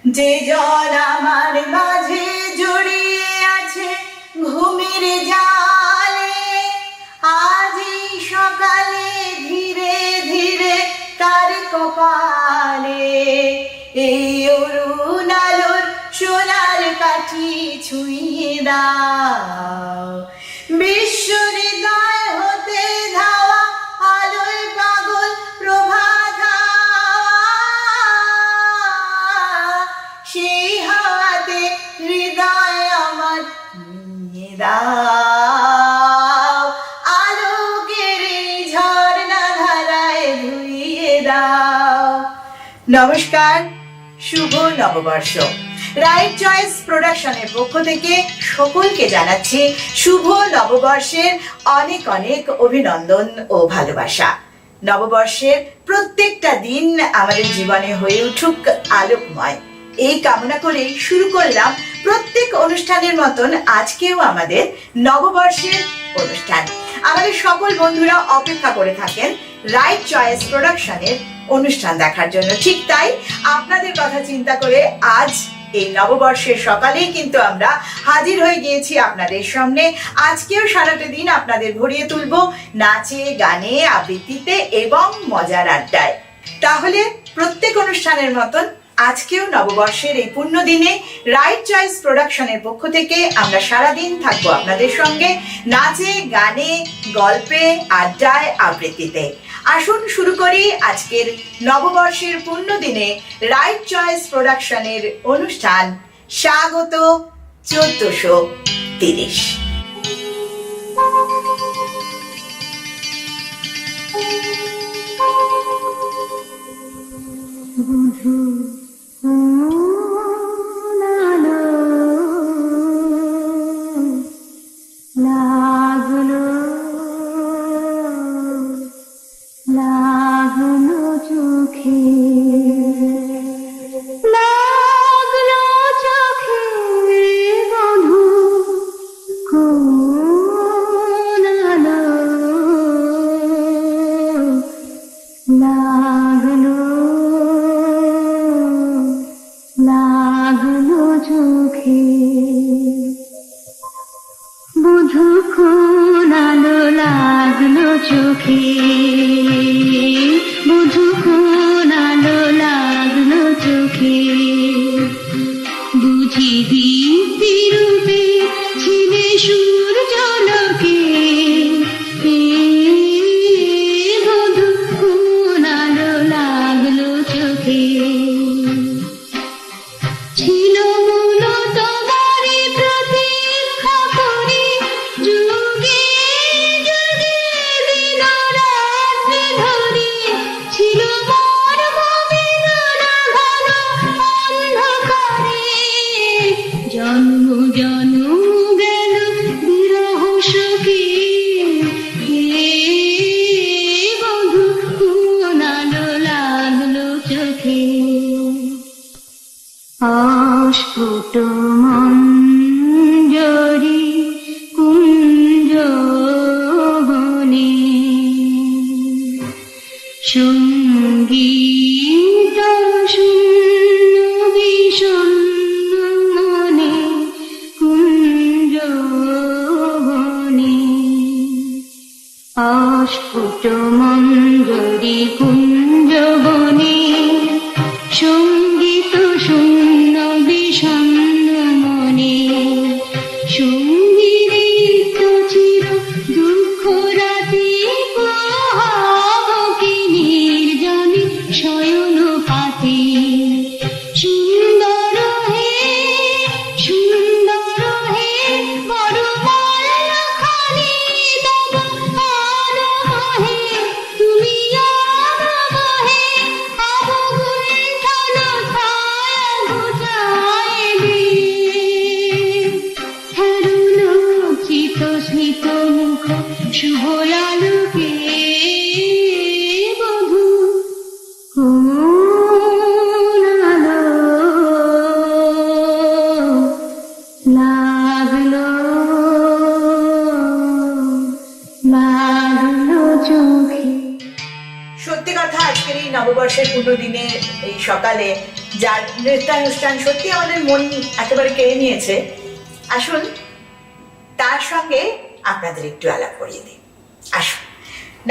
যে জল আমার মাঝে জড়িয়ে আছে ঘুমের জালে, আজই সকালে ধীরে ধীরে তার কপালে এই অরুণ আলোর সোনার কাঠি ছুঁয়ে দাও। বিশ্ব হৃদয় হতে ধাওয়া আলোয় পাগল প্রভাত, সেই হাওয়াতে হৃদয় আমার নিয়ে দাও, আলোকের এই ঝর্ণা ধারায় ধুইয়ে দাও। নমস্কার, শুভ নববর্ষ। রাইট চয়েস প্রোডাকশনের পক্ষ থেকে সকলকে জানাচ্ছি শুভ নববর্ষের অনেক অনেক অভিনন্দন ও ভালোবাসা। নববর্ষের প্রত্যেকটা দিন আমাদের জীবনে হয়ে উঠুক আলোকময়, এই কামনা করে শুরু করলাম প্রত্যেক অনুষ্ঠানের মতন আজকেও আমাদের নববর্ষের অনুষ্ঠান। আমাদের সকল বন্ধুরা অপেক্ষা করে থাকেন রাইট চয়েস প্রোডাকশনের অনুষ্ঠান দেখার জন্য। ঠিক তাই আপনাদের কথা চিন্তা করে আজ এই নববর্ষের সকালেই কিন্তু আমরা হাজির হয়ে গিয়েছি আপনাদের সামনে। আজকেও সারাটা দিন আপনাদের ভরিয়ে তুলবো নাচে, গানে, আবৃত্তিতে এবং মজার আড্ডায়। তাহলে প্রত্যেক অনুষ্ঠানের মতন আজকেও নববর্ষের এই পূর্ণ দিনে রাইট চয়েস প্রোডাকশনের পক্ষ থেকে আমরা সারাদিন থাকবো আপনাদের সঙ্গে নাচে, গানে, গল্পে, আড্ডায়, আবৃত্তিতে। আসুন শুরু করি আজকের নববর্ষের পূর্ণ দিনে রাইট চয়েস প্রোডাকশনের অনুষ্ঠান স্বাগত 1430। সত্যি কথা, আজকের এই নববর্ষের পূর্ণ দিনে এই সকালে যার নৃত্যানুষ্ঠান সত্যি আমাদের মন একেবারে কেড়ে নিয়েছে। আসুন তার সঙ্গে আপনাদের একটু আলাপ করিয়ে দিই। আসুন।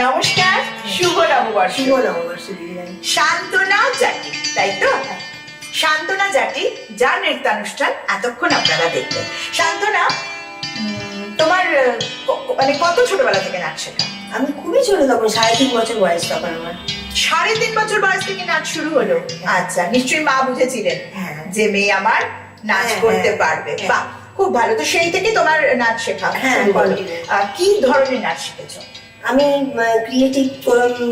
নমস্কার, শুভ নববর্ষ। শুভ নববর্ষ দিদিভাই। শান্তনা জাটি, তাই তো? শান্তনা জাটি, যার নৃত্যানুষ্ঠান এতক্ষণ আপনারা দেখলেন। শান্তনা, তোমার মানে কত ছোটবেলা থেকে নাচ শেখা? আমি খুবই ছোট তখন, 3.5 বছর বয়স তখন আমার। 3.5 বছর বয়স থেকে নাচ শুরু হলো? আচ্ছা, নিশ্চয়ই মা বুঝেছিলেন হ্যাঁ। যে মেয়ে আমার নাচ হ্যাঁ, করতে হ্যাঁ, পারবে। হ্যাঁ। বাহ, খুব ভালো। তো সেই থেকে তোমার নাচ শেখা হ্যাঁ, শুরু হলো। continue। কি ধরনের নাচ শিখেছো? আমি ক্রিয়েটিভ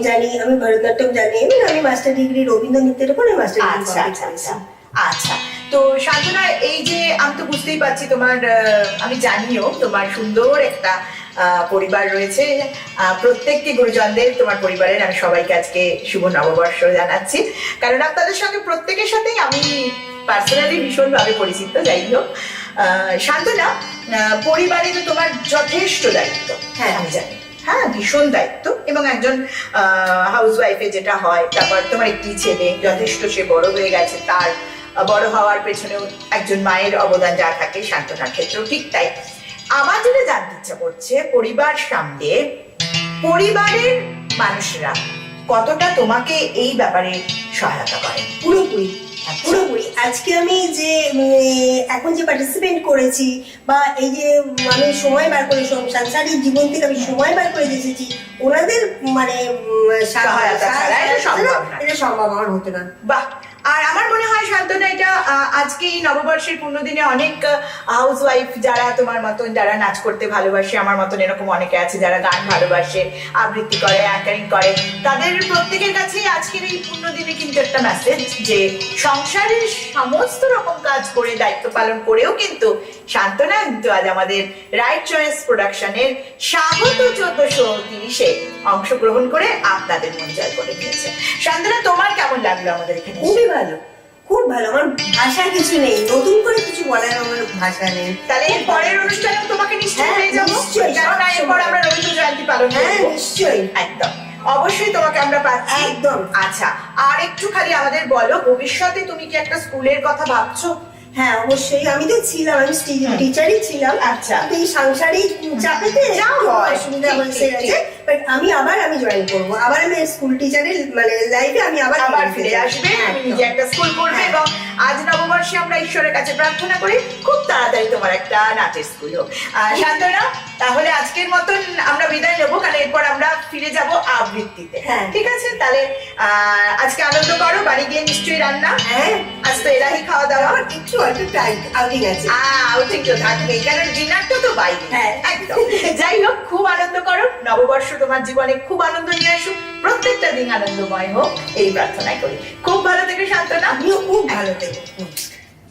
জানি, আমি ভরতনাট্যম জানি, এবং আমি মাস্টার ডিগ্রি রবীন্দ্র নৃত্যের উপরে মাস্টার ডিগ্রি আচ্ছা কমপ্লিট আচ্ছা করেছি। আচ্ছা আচ্ছা। তো শান্তনা, এই যে আমি তো বুঝতেই পারছি তোমার, আমি জানিও তোমার সুন্দর একটা পরিবার রয়েছে। প্রত্যেককে গুরুজনদের, তোমার পরিবারের আমি সবাইকে আজকে শুভ নববর্ষ জানাচ্ছি, কারণ আপনাদের সঙ্গে প্রত্যেকের সাথেই আমি পার্সোনালি ভীষণভাবে পরিচিত। যাই হোক, শান্তনা, পরিবারে তো তোমার যথেষ্ট দায়িত্ব। হ্যাঁ। আমি জানি, হ্যাঁ, ভীষণ দায়িত্ব। এবং একজন হাউস ওয়াইফে যেটা হয়, তারপর তোমার একটি ছেলে, যথেষ্ট সে বড় হয়ে গেছে, তার বড় হওয়ার পেছনেও একজন মায়ের অবদান যা থাকে, শান্তনার ক্ষেত্রেও ঠিক তাই। আমার যেটা জানতে ইচ্ছা করছে, পরিবার সামলে পরিবারের মানুষরা কতটা তোমাকে এই ব্যাপারে সহায়তা করে? পুরোপুরি পুরোপুরি। আজকে আমি যে এখন যে পার্টিসিপেট করেছি, বা এই যে আমি সময় বার করে সাংসারিক জীবন থেকে আমি সময় বার করে এসেছি, ওনাদের মানে সহায়তা ছাড়া এটা সম্ভব না। এটা সম্ভব আমার হতো না। বাহ। আর আমার মনে হয় শান্তনা, এটা আজকে এই নববর্ষের পূর্ণদিনে অনেক হাউস ওয়াইফ যারা তোমার মতন, যারা নাচ করতে ভালোবাসে, আমার মতন এরকম অনেকে আছে যারা গান ভালোবাসে, আবৃত্তি করে, অ্যাঙ্কারিং করে, তাদের প্রত্যেকের কাছেই আজকের এই পূর্ণদিনে কিন্তু একটা মেসেজ যে সংসারের সমস্ত রকম কাজ করে, দায়িত্ব পালন করেও কিন্তু শান্তনা কিন্তু আজ আমাদের রাইট চয়েস প্রোডাকশনের স্বাগত 1430-এ অংশগ্রহণ করে আপনাদের মন জয় করে নিয়েছে। শান্তনা, তোমার কেমন লাগলো আমাদের এখানে? খুবই ভালো, খুব ভালো। আমার ভাষা কিছু নেই, নতুন করে কিছু বলার আমার ভাষা নেই। তাহলে এর পরের অনুষ্ঠানেও তোমাকে নিশ্চয়ই পেয়ে যাবো, নিশ্চয়ই, কেননা এরপর আমরা রবীন্দ্র জয়ন্তী পালন হ্যাঁ, করবো। নিশ্চয়ই, একদম, অবশ্যই তোমাকে আমরা পাচ্ছি। একদম। আচ্ছা, আর একটু খালি আমাদের বলো, ভবিষ্যতে তুমি কি একটা স্কুলের কথা ভাবছো? হ্যাঁ, অবশ্যই। আমি তো ছিলাম, আমি টিচারই ছিলাম। আচ্ছা। কিন্তু এই সাংসারিক চাপেতে যা হয়, অসুবিধা ঠিক, হয়েছে ঠিক, গেছে। বাট আমি জয়েন করবো, আবার আমি স্কুল টিচারের মানে লাইফে আমি আবার ফিরে আসবে, হ্যাঁ, তুমি নিজে একটা স্কুল করবে। হ্যাঁ। এবং আজ নববর্ষে আমরা ঈশ্বরের কাছে প্রার্থনা করি খুব তাড়াতাড়ি তোমার একটা নাচের স্কুল হোক। শান্তনা, তাহলে আজকের মতন আমরা বিদায় নেবো, কারণ এরপর আমরা ফিরে যাব আবৃত্তিতে। হ্যাঁ। ঠিক আছে, তাহলে আজকে আনন্দ করো, বাড়ি গিয়ে নিশ্চয়ই রান্না। হ্যাঁ, আজ তো এরাহি খাওয়া দাওয়া। আমার একটু আউটিং আছে। আউটিং তো থাকবেই, কারণ ডিনারটা তো বাইরে। হ্যাঁ। একদম। যাই হোক, খুব আনন্দ করো, নববর্ষ তোমার জীবনে খুব আনন্দ নিয়ে আসুক, প্রত্যেকটা দিন আনন্দময় হোক, এই প্রার্থনাই করি। খুব ভালো থেকে শান্তনা। আমিও খুব ভালো থেকো।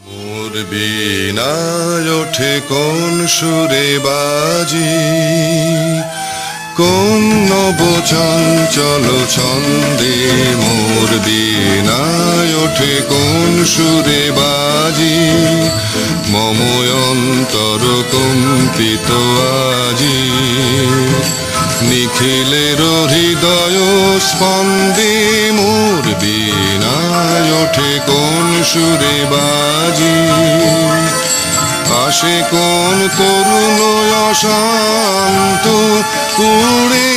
মোর বীণায় ওঠে কোন সুরে বাজি, কোন নব চঞ্চল ছন্দে। মোর বীণায় ওঠে কোন সুরে বাজি, মম অন্তর কম্পিত আজি। নিখিলের হৃদয় স্পন্দে মোর বীণায় ওঠে কোন সুরে বাজি। আসে কোন তরুণ অশান্ত, কুড়ে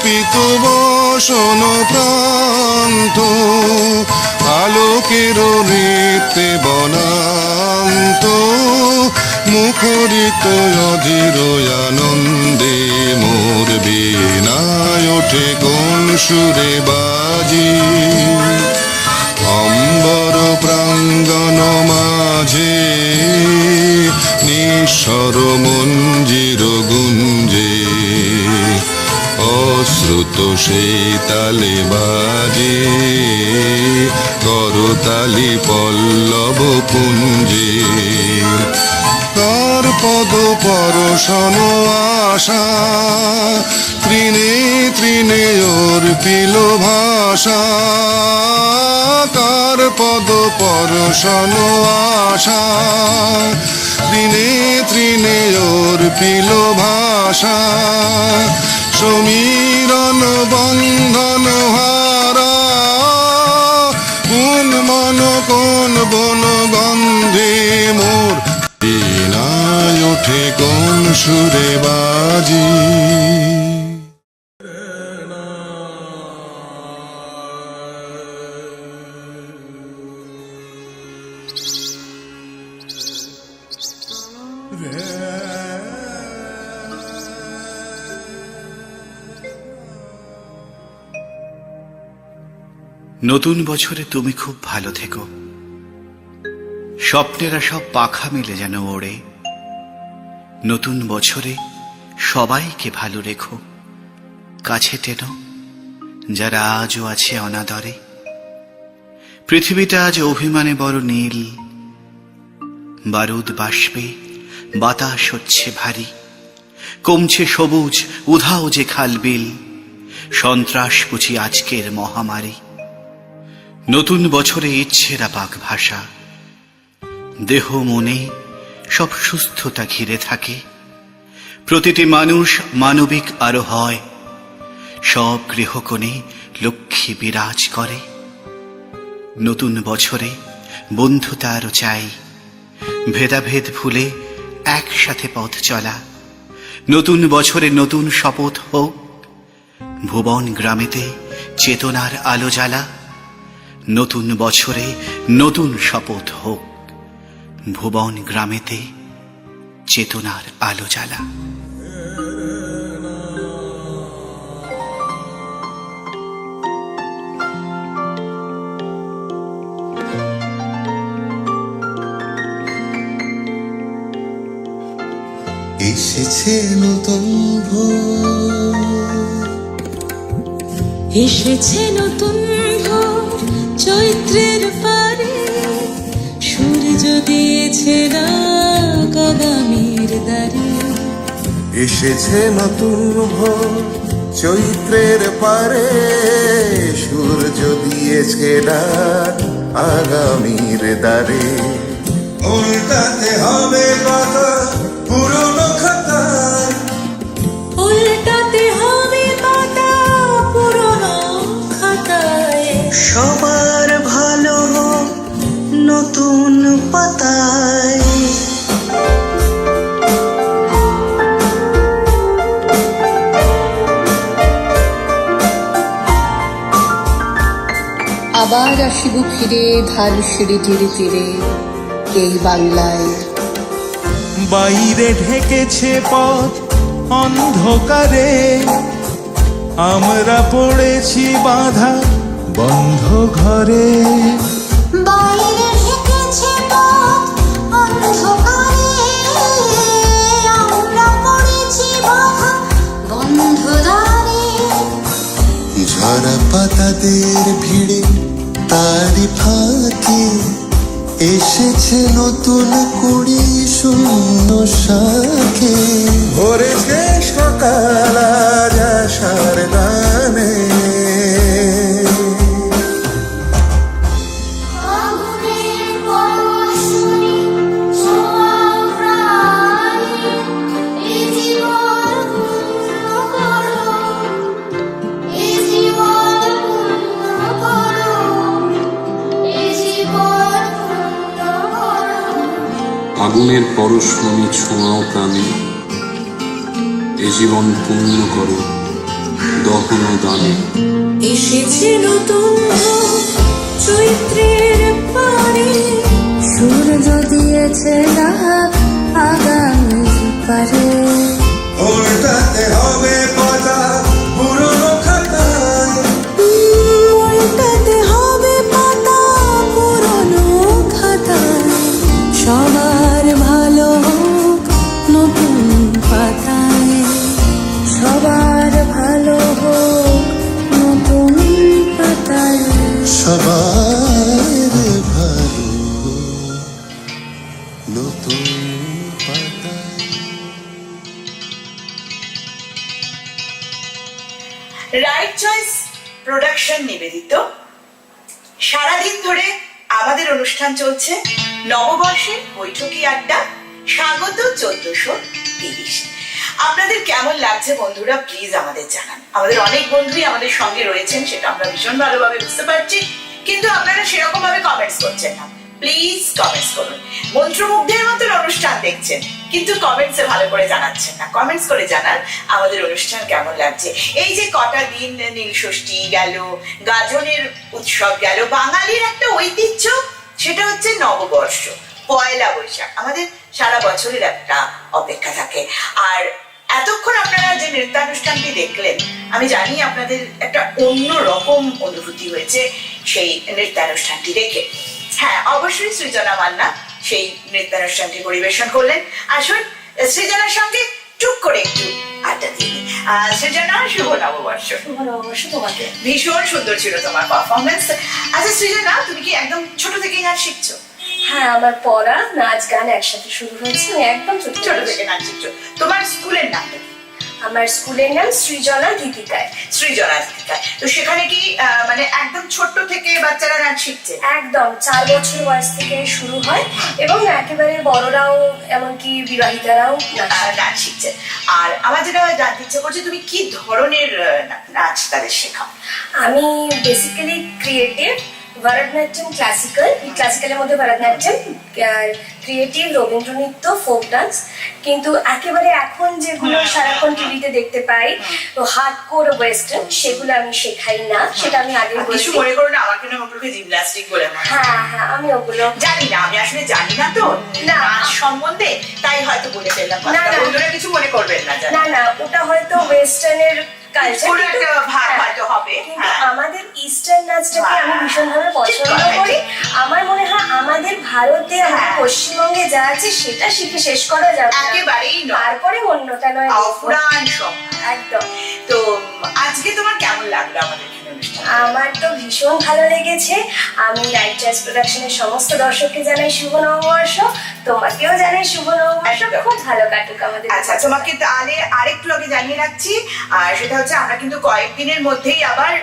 পিত বসন প্রান্ত। আলোকের নৃত্যে বনান্ত, মুখরিত অধীর আনন্দে। মোর বীণায় ওঠে কোন সুরে বাজি, অম্বর প্রাঙ্গণ মাঝে নিঃস্বর মঞ্জির গুঞ্জে। অশ্রুত সেই তালে বাজে, করতালি পল্লব পুঞ্জে। তার পদ পরশন আশা, তৃণে তৃণে অর্পিল ভাষা। তার পদ পরশন আশা, তৃণে তৃণে অর্পিল ভাষা। সমীরণ বন্ধন হারা, কোন মন কোন বন গন্ধে মোর বিনায় ওঠে কোন সুরে বাজি। নতুন বছরে তুমি খুব ভালো থেকো, স্বপ্নেরা সব পাখা মেলে যেন ওড়ে। নতুন বছরে সবাইকে ভালো রেখো, কাছে টেনো যারা আজও আছে অনাদরে। পৃথিবীটা আজ অভিমানে বড় নীল, বারুদ বাষ্পে বাতাস হচ্ছে ভারী। কমছে সবুজ উধাও যে খালবিল, সন্ত্রাস বুঝি আজকের মহামারী। নতুন বছরে ইচ্ছেরা পাক ভাষা, দেহ মনে সব সুস্থতা ঘিরে থাকে। প্রতিটি মানুষ মানবিক আরো হয়, সব গৃহকোণে লক্ষ্মী বিরাজ করে। নতুন বছরে বন্ধুতা আরো চাই, ভেদাভেদ ভুলে একসাথে পথ চলা। নতুন বছরে নতুন শপথ হোক, ভুবন গ্রামেতে চেতনার আলো জ্বালা। নতুন বছরে নতুন শপথ হোক, ভুবন গ্রামেতে চেতনার আলো জ্বালা। এসেছে নতুন ভোর, এসেছে নতুন ভোর চৈত্রের পারে, সূর্য দিয়েছে ডাক আগামীর দ্বারে। এসেছে নতুন ভোর চৈত্রের পারে, সূর্য দিয়েছে ডাক আগামীর দ্বারে। উল্টাতে হবে কথা পুরনো খাতায়, উল্টাতে হবে পাতা পুরনো খাতায়। সবার ভালো হোক নতুন পাতায়। আবার আসিব ফিরে ধার সিঁড়িটির তীরে, এই বাংলায়। বাইরে ঢেকেছে পথ অন্ধকারে, আমরা পড়েছি বাঁধা বন্ধ ঘরে। বাইরে ঢেকেছে পথ অন্ধকারে, আমরা পড়েছি বাধা বন্ধ দ্বারে। ঝরা পাতাদের ভিড়ে তারি ফাঁকে, এসেছে নতুন কুড়ি শূন্য শাকে। ভরেছে সকাল আজ আশার গানে, আগুনের পরশমণি ছোঁয়া প্রাণে, এ জীবন পূর্ণ করো, এ জীবন পূর্ণ করো, এ জীবন পূর্ণ করো। আগুনের পরশমণি ছোঁয়াও প্রাণে, এ জীবন পূর্ণ করো দহন দানে। এসেছে নতুন ভোর চৈত্রের পারে, সূর্য দিয়েছে ডাক আগামীর পারে। উল্টাতে হবে পাতা পুরনো খাতায়, উল্টাতে হবে পাতা পুরনো খাতায়। সবার ভালো হোক নতুন পাতায়, সবার ভালো হোক নতুন পাতায়। সবার ভালো নতুন পাতায়। রাইট চয়েস প্রোডাকশন নিবেদিত সারাদিন ধরে আমাদের অনুষ্ঠান চলছে নববর্ষের বৈঠকি আড্ডা স্বাগত 1430। আপনাদের কেমন লাগছে বন্ধুরা প্লিজ আমাদের জানান। আমাদের অনেক বন্ধুই আমাদের সঙ্গে রয়েছেন, সেটা আমরা ভীষণ ভালোভাবে বুঝতে পারছি, কিন্তু আপনারা সেরকম ভাবে কমেন্টস করছেন না। প্লিজ কমেন্টস করুন। মন্ত্রমুগ্ধের মতন অনুষ্ঠান দেখছেন কিন্তু কমেন্টসে ভালো করে জানাচ্ছেন না। কমেন্টস করে জানান আমাদের অনুষ্ঠান কেমন লাগছে। এই যে কটা দিন নীল ষষ্ঠী গেল, গাজনের উৎসব গেল, বাঙালির একটা ঐতিহ্য সেটা হচ্ছে নববর্ষ, পয়লা বৈশাখ। আমাদের সারা বছরের একটা অপেক্ষা থাকে। আর এতক্ষণ আপনারা যে নৃত্যানুষ্ঠানটি দেখলেন, আমি জানি আপনাদের একটা অন্য রকম অনুভূতি হয়েছে সেই নৃত্যানুষ্ঠানটি দেখে। হ্যাঁ, অবশ্যই সৃজনা মান্না সেই নৃত্যানুষ্ঠানটি পরিবেশন করলেন। আসুন সৃজনার সঙ্গে টুক করে একটু আড্ডা দিই। সৃজনা, শুভ নববর্ষ। শুভ নববর্ষ তোমাকে। ভীষণ সুন্দর ছিল তোমার পারফরমেন্স। আচ্ছা সৃজনা, তুমি কি একদম ছোট থেকেই নাচ শিখছো? হ্যাঁ, আমার পড়া নাচ গান একসাথে শুরু হয়েছে। আমি একদম ছোট ছোট থেকে নাচ শিখছো। তোমার স্কুলের নামটা কি? আমার স্কুলের নাম সৃজনা গীতিকায়। সৃজনা গীতিকায়। তো সেখানে কি মানে একদম ছোট্ট থেকে বাচ্চারা নাচ শিখছে? একদম 4 বছর বয়স থেকে শুরু হয় এবং একেবারে বড়রাও, এমনকি বিবাহিতারাও নাচ শিখছে। আর আমার যেটা জানতে ইচ্ছে করছে, তুমি কি ধরনের নাচ তাদের শেখাও? আমি বেসিক্যালি ক্রিয়েটিভ, ভরতনাট্যম ক্লাসিক্যাল, ক্লাসিক্যালের মধ্যে ভরতনাট্যম, ক্রিয়েটিভ, রবীন্দ্র নৃত্য, ফোক ডান্স। কিন্তু একেবারে এখন যেগুলো সারাক্ষণ টিভিতে দেখতে পাই, তো হার্ডকোর ওয়েস্টার্ন, সেগুলো আমি শেখাই না। সেটা আমি আগে কিছু বলছি। মনে করো না, আমার কিন্তু ওগুলোকে জিমন্যাস্টিক বলে মনে হয়। হ্যাঁ হ্যাঁ, আমি ওগুলো জানি না, আমি আসলে জানি না তো না। নাচ সম্বন্ধে, তাই হয়তো বলে ফেললাম। না, না। বন্ধুরা কিছু মনে করবেন না। জানি না না, ওটা হয়তো ওয়েস্টার্নের কালচার, কোনো একটা ভাগ হয়তো হবে। কিন্তু হ্যাঁ। আমাদের ইস্টার্ন নাচটাকে আমি ভীষণভাবে পছন্দ ঠিক করি। আমার মনে হয় আমাদের ভারতে, আমাদের হ্যাঁ। পশ্চিমবঙ্গে যা আছে সেটা শিখে শেষ করা যাবে না। একেবারেই নয়। তারপরে অন্যটা নয় দেখবো। অফুরান সব। একদম। তো আজকে তোমার কেমন লাগলো আমাদের এখানে অনুষ্ঠান? আমার তো ভীষণ ভালো লেগেছে। আমি লাইট জয়েস প্রোডাকশনের সমস্ত দর্শককে জানাই শুভ নববর্ষ, তোমাকেও জানাই শুভ নববর্ষ। একদম। খুব ভালো কাটুক আমাদের। আচ্ছা, তোমাকে তাহলে আরেকটু আগে জানিয়ে রাখছি। আর সেটা হচ্ছে, আমরা কিন্তু কয়েকদিনের মধ্যেই আবার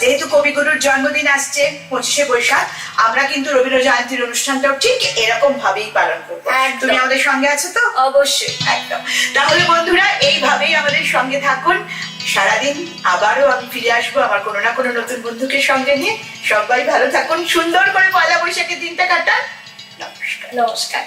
যেহেতু কবিগুরুর জন্মদিন আসছে 25শে বৈশাখ, আমরা কিন্তু রবীন্দ্র জয়ন্তীর অনুষ্ঠানটাও ঠিক এরকম ভাবেই পালন করবো। একদম। তুমি আমাদের সঙ্গে আছো তো? অবশ্যই। একদম। তাহলে বন্ধুরা, এইভাবেই আমাদের সঙ্গে থাকুন সারাদিন। আবারও আমি ফিরে আসবো আমার কোনো না কোনো নতুন বন্ধুকে সঙ্গে নিয়ে। সবাই ভালো থাকুন, সুন্দর করে পয়লা বৈশাখের দিনটা কাটান। নমস্কার। নমস্কার।